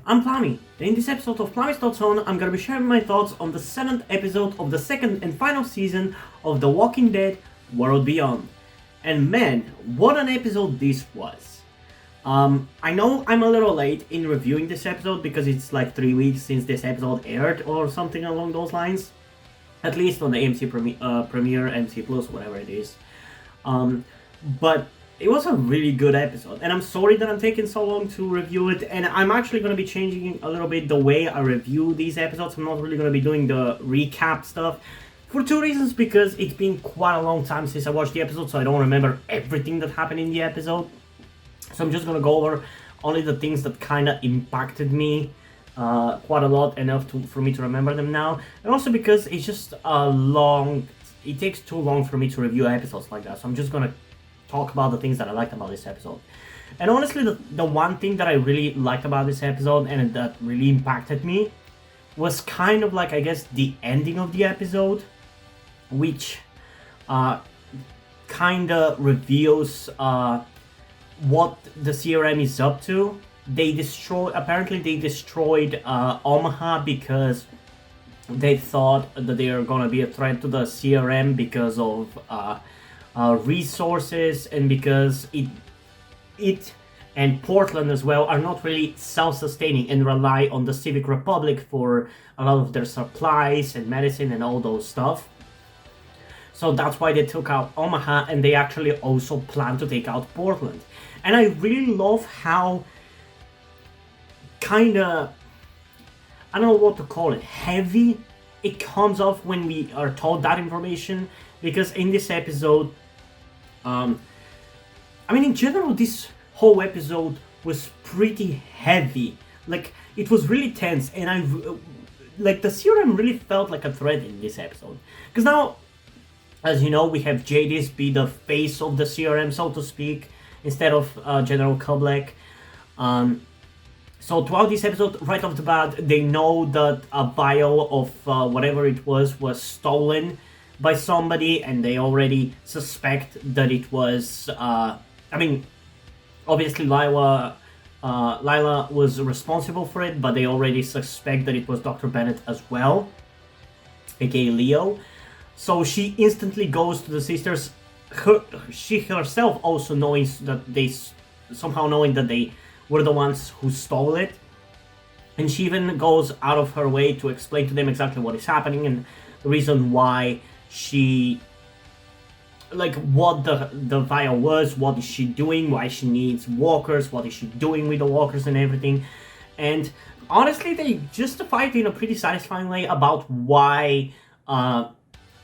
I'm Plami, and in this episode of Plami's Thoughts On, I'm gonna be sharing my thoughts on the 7th episode of the second and final season of The Walking Dead World Beyond. And man, what an episode this was. I know I'm a little late in reviewing this episode because it's like 3 weeks since this episode aired or something along those lines. At least on the AMC Premiere, MC Plus, whatever it is. But it was a really good episode, and I'm sorry that I'm taking so long to review it, and I'm actually going to be changing a little bit the way I review these episodes. I'm not really going to be doing the recap stuff, for two reasons, because it's been quite a long time since I watched the episode, so I don't remember everything that happened in the episode. So I'm just going to go over only the things that kind of impacted me quite a lot, enough for me to remember them now, and also because it's just it takes too long for me to review episodes like that, so I'm just going to talk about the things that I liked about this episode. And honestly, the one thing that I really liked about this episode and that really impacted me was kind of like, I guess, the ending of the episode, which kind of reveals what the CRM is up to. Apparently they destroyed Omaha because they thought that they are gonna be a threat to the CRM because of resources, and because it and Portland as well are not really self-sustaining and rely on the Civic Republic for a lot of their supplies and medicine and all those stuff. So that's why they took out Omaha, and they actually also plan to take out Portland. And I really love how kinda, I don't know what to call it, heavy it comes off when we are told that information, because in this episode, in general, this whole episode was pretty heavy. Like, it was really tense, and the CRM really felt like a threat in this episode. Because now, as you know, we have Jadis be the face of the CRM, so to speak, instead of General Kublek. So throughout this episode, right off the bat, they know that a vial of whatever it was stolen by somebody, and they already suspect that it was, obviously Lila was responsible for it, but they already suspect that it was Dr. Bennett as well, aka Leo. So she instantly goes to the sisters, she herself also knowing that they were the ones who stole it, and she even goes out of her way to explain to them exactly what is happening and the reason why what the vial was, what is she doing, why she needs walkers, what is she doing with the walkers and everything. And honestly, they justify it in a pretty satisfying way about why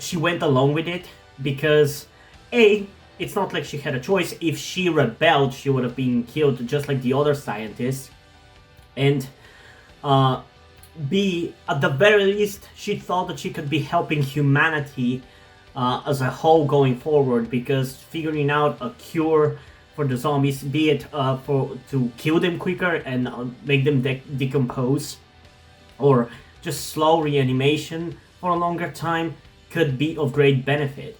she went along with it, because it's not like she had a choice. If she rebelled, she would have been killed just like the other scientists. And B, at the very least, she thought that she could be helping humanity as a whole going forward, because figuring out a cure for the zombies, be it to kill them quicker and make them decompose, or just slow reanimation for a longer time, could be of great benefit.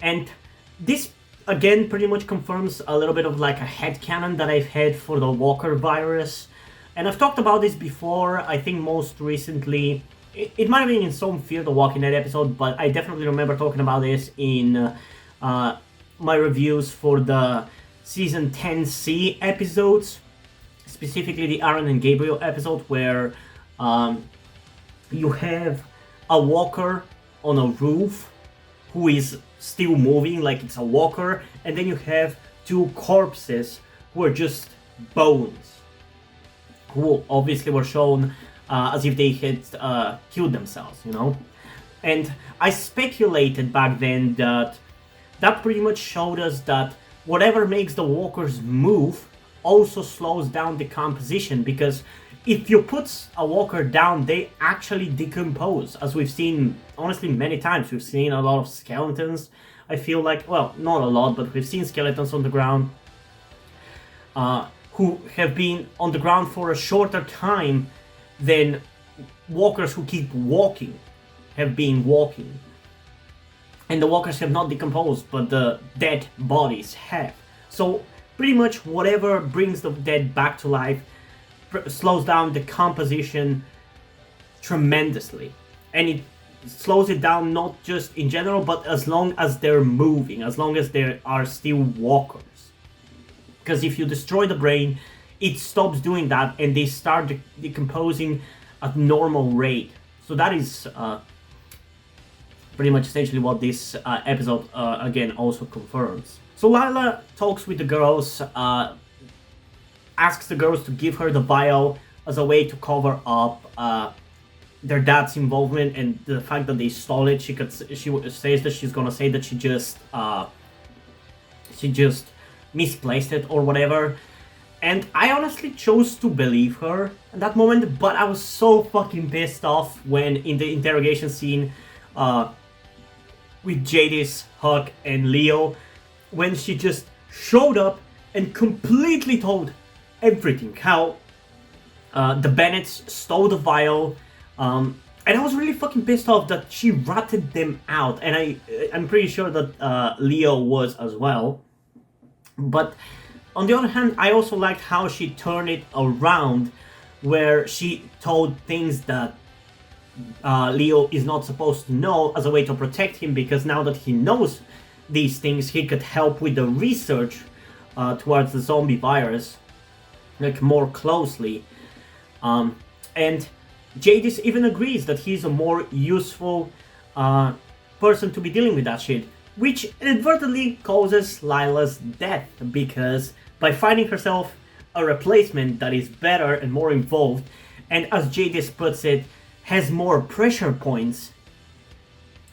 And this again pretty much confirms a little bit of like a headcanon that I've had for the Walker virus. And I've talked about this before, I think most recently, it might have been in some Fear the Walking Dead episode, but I definitely remember talking about this in my reviews for the Season 10C episodes, specifically the Aaron and Gabriel episode, where you have a walker on a roof who is still moving like it's a walker, and then you have two corpses who are just bones, who obviously were shown as if they had killed themselves, you know? And I speculated back then that pretty much showed us that whatever makes the walkers move also slows down decomposition, because if you put a walker down, they actually decompose, as we've seen, honestly, many times. We've seen a lot of skeletons, I feel like, well, not a lot, but we've seen skeletons on the ground who have been on the ground for a shorter time than walkers who keep walking have been walking. And the walkers have not decomposed, but the dead bodies have. So pretty much whatever brings the dead back to life slows down the composition tremendously, and it slows it down not just in general, but as long as they're moving, as long as they are still walkers. Because if you destroy the brain, it stops doing that, and they start decomposing at normal rate. So that is pretty much essentially what this episode again also confirms. So Lila talks with the girls, asks the girls to give her the vial as a way to cover up their dad's involvement and the fact that they stole it. She says that she's gonna say that she just misplaced it or whatever. And I honestly chose to believe her at that moment, but I was so fucking pissed off when in the interrogation scene with Jadis, Huck, and Leo, when she just showed up and completely told everything. How the Bennetts stole the vial, and I was really fucking pissed off that she ratted them out, and I'm pretty sure that Leo was as well. But on the other hand, I also liked how she turned it around, where she told things that Leo is not supposed to know as a way to protect him, because now that he knows these things, he could help with the research towards the zombie virus, like, more closely. And Jadis even agrees that he's a more useful person to be dealing with that shit, which inadvertently causes Lila's death, because by finding herself a replacement that is better and more involved, and as Jadis puts it, has more pressure points,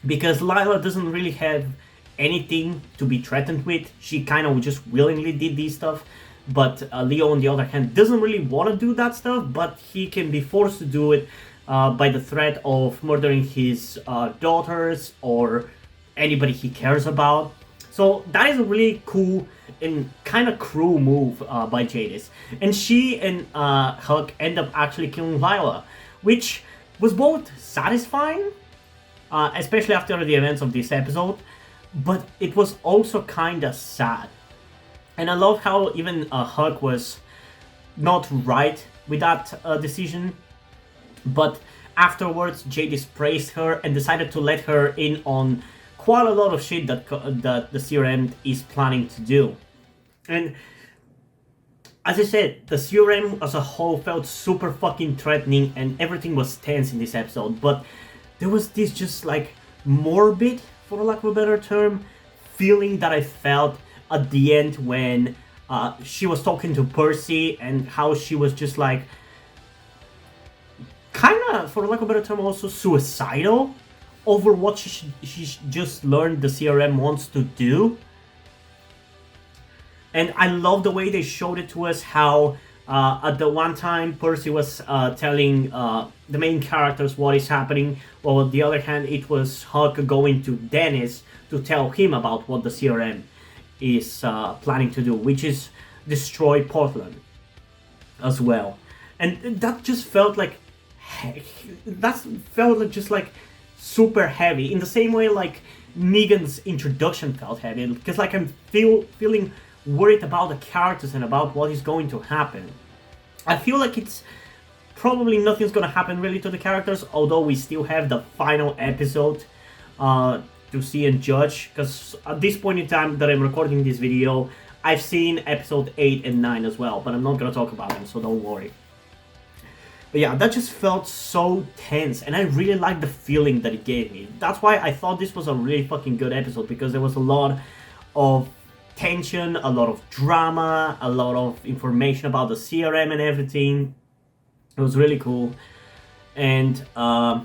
because Lila doesn't really have anything to be threatened with. She kind of just willingly did these stuff, but Leo, on the other hand, doesn't really want to do that stuff, but he can be forced to do it by the threat of murdering his daughters or anybody he cares about. So that is a really cool and kind of cruel move by Jadis. And she and Huck end up actually killing Lila, which was both satisfying, especially after the events of this episode, but it was also kind of sad. And I love how even Huck was not right with that decision, but afterwards Jadis praised her and decided to let her in on quite a lot of shit that the CRM is planning to do. And as I said, the CRM as a whole felt super fucking threatening, and everything was tense in this episode, but there was this just like morbid, for lack of a better term, feeling that I felt at the end when she was talking to Percy, and how she was just like kind of, for lack of a better term, also suicidal over what she just learned the CRM wants to do. And I love the way they showed it to us, how at the one time Percy was telling the main characters what is happening, while on the other hand it was Huck going to Dennis to tell him about what the CRM is planning to do, which is destroy Portland as well. And that just felt like just like super heavy, in the same way like Negan's introduction felt heavy, because like I'm feeling worried about the characters and about what is going to happen. I feel like it's probably nothing's gonna happen really to the characters, although we still have the final episode to see and judge, because at this point in time that I'm recording this video, I've seen episode 8 and 9 as well, but I'm not gonna talk about them, so don't worry. But yeah, that just felt so tense, and I really liked the feeling that it gave me. That's why I thought this was a really fucking good episode, because there was a lot of tension, a lot of drama, a lot of information about the CRM and everything. It was really cool. And I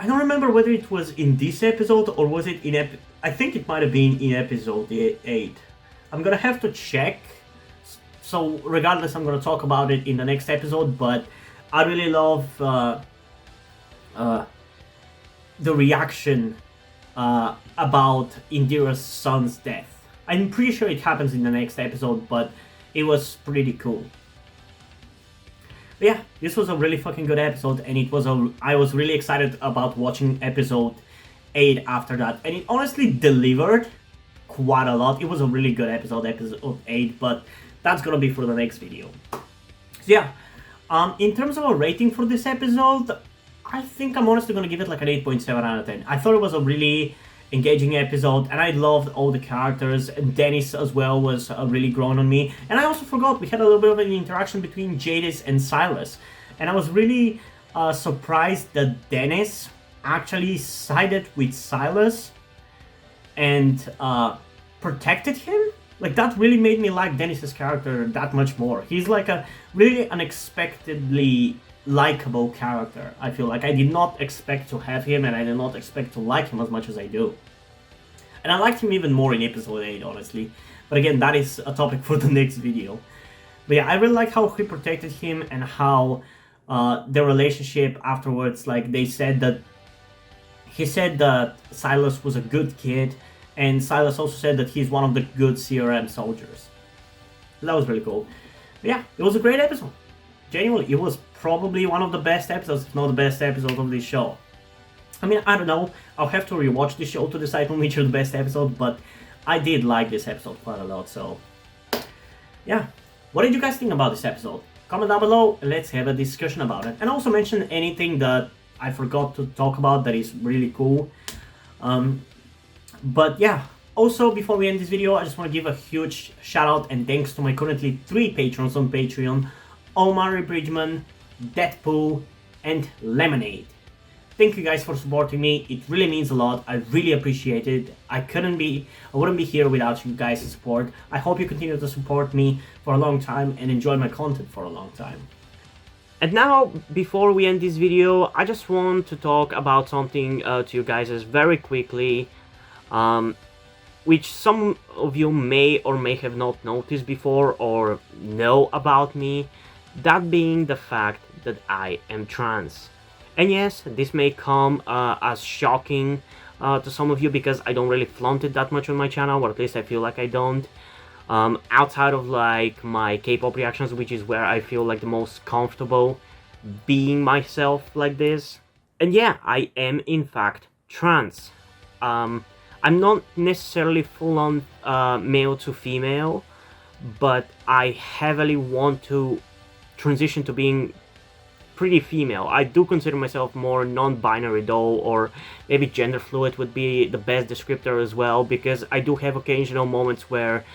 don't remember whether it was in this episode or was it in I think it might have been in episode 8. I'm gonna have to check. So regardless, I'm gonna talk about it in the next episode, but I really love the reaction about Indira's son's death. I'm pretty sure it happens in the next episode, but it was pretty cool. But yeah, this was a really fucking good episode, and I was really excited about watching episode 8 after that, and it honestly delivered quite a lot. It was a really good episode 8, but that's gonna be for the next video. So yeah, In terms of a rating for this episode, I think I'm honestly gonna give it like an 8.7 out of 10. I thought it was a really engaging episode, and I loved all the characters, and Dennis as well was really grown on me. And I also forgot we had a little bit of an interaction between Jadis and Silas, and I was really surprised that Dennis actually sided with Silas and protected him. Like, that really made me like Dennis's character that much more. He's like a really unexpectedly likable character. I feel like I did not expect to have him, and I did not expect to like him as much as I do. And I liked him even more in episode 8, honestly. But again, that is a topic for the next video. But yeah, I really like how he protected him, and how their relationship afterwards, like, they said that he said that Silas was a good kid, and Silas also said that he's one of the good CRM soldiers. That was really cool. But yeah, it was a great episode. Genuinely, it was probably one of the best episodes, if not the best episode of this show. I mean, I don't know, I'll have to rewatch this show to decide on which is the best episode, but I did like this episode quite a lot, so... yeah. What did you guys think about this episode? Comment down below, and let's have a discussion about it. And also mention anything that I forgot to talk about that is really cool. But yeah, also before we end this video, I just want to give a huge shout out and thanks to my currently 3 patrons on Patreon: Omari Bridgman, Deadpool, and Lemonade. Thank you guys for supporting me. It really means a lot. I really appreciate it. I wouldn't be here without you guys' support. I hope you continue to support me for a long time and enjoy my content for a long time. And now, before we end this video, I just want to talk about something to you guys very quickly, which some of you may or may have not noticed before or know about me, that being the fact that I am trans. And yes, this may come as shocking to some of you, because I don't really flaunt it that much on my channel, or at least I feel like I don't. Outside of like my K-pop reactions, which is where I feel like the most comfortable being myself like this. And yeah, I am in fact trans. I'm not necessarily full-on male to female, but I heavily want to transition to being pretty female. I do consider myself more non-binary though, or maybe gender fluid would be the best descriptor as well, because I do have occasional moments where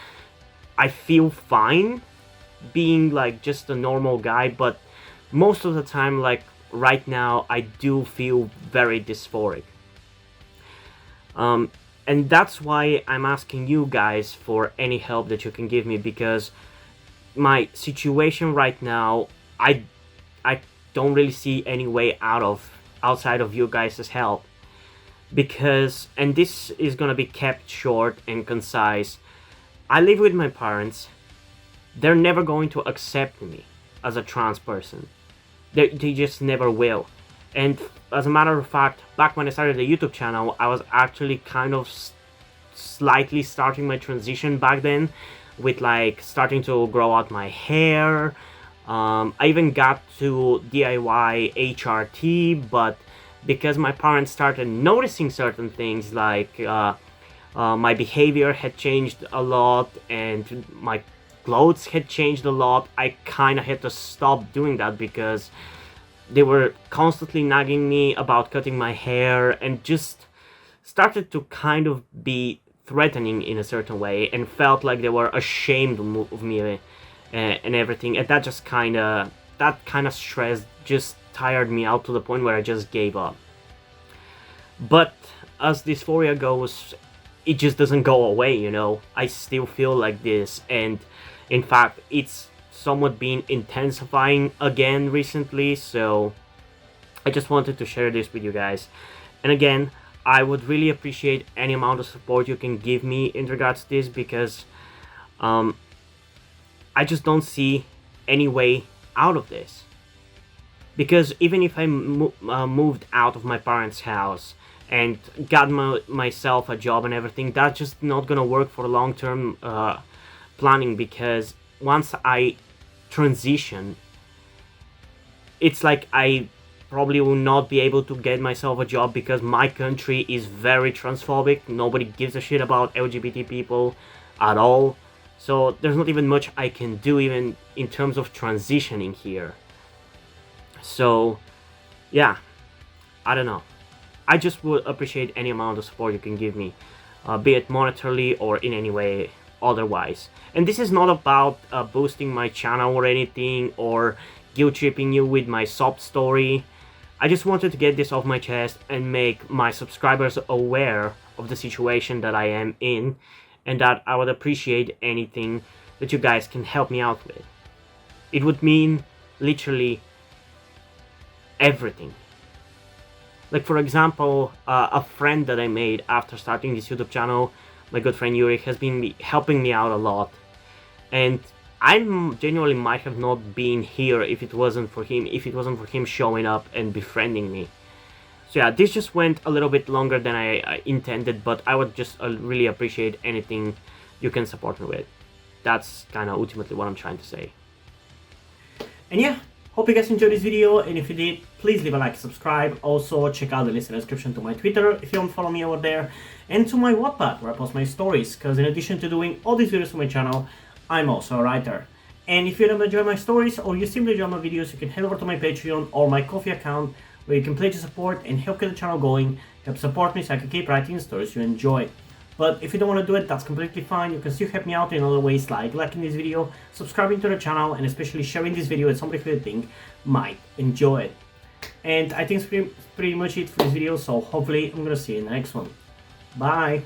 I feel fine being like just a normal guy, but most of the time, like right now, I do feel very dysphoric. And that's why I'm asking you guys for any help that you can give me, because my situation right now, I don't really see any way outside of you guys' help. Because, and this is gonna be kept short and concise, I live with my parents. They're never going to accept me as a trans person. They just never will. And as a matter of fact, back when I started the YouTube channel, I was actually kind of slightly starting my transition back then, with like starting to grow out my hair. I even got to DIY HRT, but because my parents started noticing certain things, like my behavior had changed a lot and my clothes had changed a lot, I kind of had to stop doing that, because they were constantly nagging me about cutting my hair, and just started to kind of be threatening in a certain way, and felt like they were ashamed of me and everything. And that just kind of stress just tired me out to the point where I just gave up. But as dysphoria goes, it just doesn't go away, you know. I still feel like this, and in fact it's somewhat been intensifying again recently, so I just wanted to share this with you guys. And again, I would really appreciate any amount of support you can give me in regards to this, because I just don't see any way out of this. Because even if I moved out of my parents' house and got myself a job and everything, that's just not gonna work for long-term planning, because once I transition, it's like I probably will not be able to get myself a job, because my country is very transphobic. Nobody gives a shit about LGBT people at all. So there's not even much I can do even in terms of transitioning here. So yeah, I don't know. I just would appreciate any amount of support you can give me, be it monetarily or in any way otherwise. And this is not about boosting my channel or anything, or guilt tripping you with my sob story. I just wanted to get this off my chest and make my subscribers aware of the situation that I am in, and that I would appreciate anything that you guys can help me out with. It would mean literally everything. Like, for example, a friend that I made after starting this YouTube channel, my good friend Yuri, has been helping me out a lot. And I genuinely might have not been here if it wasn't for him showing up and befriending me. So yeah, this just went a little bit longer than I intended, but I would just really appreciate anything you can support me with. That's kind of ultimately what I'm trying to say. And yeah, hope you guys enjoyed this video, and if you did, please leave a like and subscribe. Also, check out the list in the description to my Twitter if you don't follow me over there, and to my Wattpad where I post my stories, because in addition to doing all these videos for my channel, I'm also a writer. And if you don't enjoy my stories or you simply enjoy my videos, you can head over to my Patreon or my Ko-fi account where you can pledge your support and help get the channel going, help support me so I can keep writing stories you enjoy. But if you don't want to do it, that's completely fine. You can still help me out in other ways, like liking this video, subscribing to the channel, and especially sharing this video with somebody who you think might enjoy it. And I think it's pretty much it for this video, so hopefully I'm gonna see you in the next one. Bye!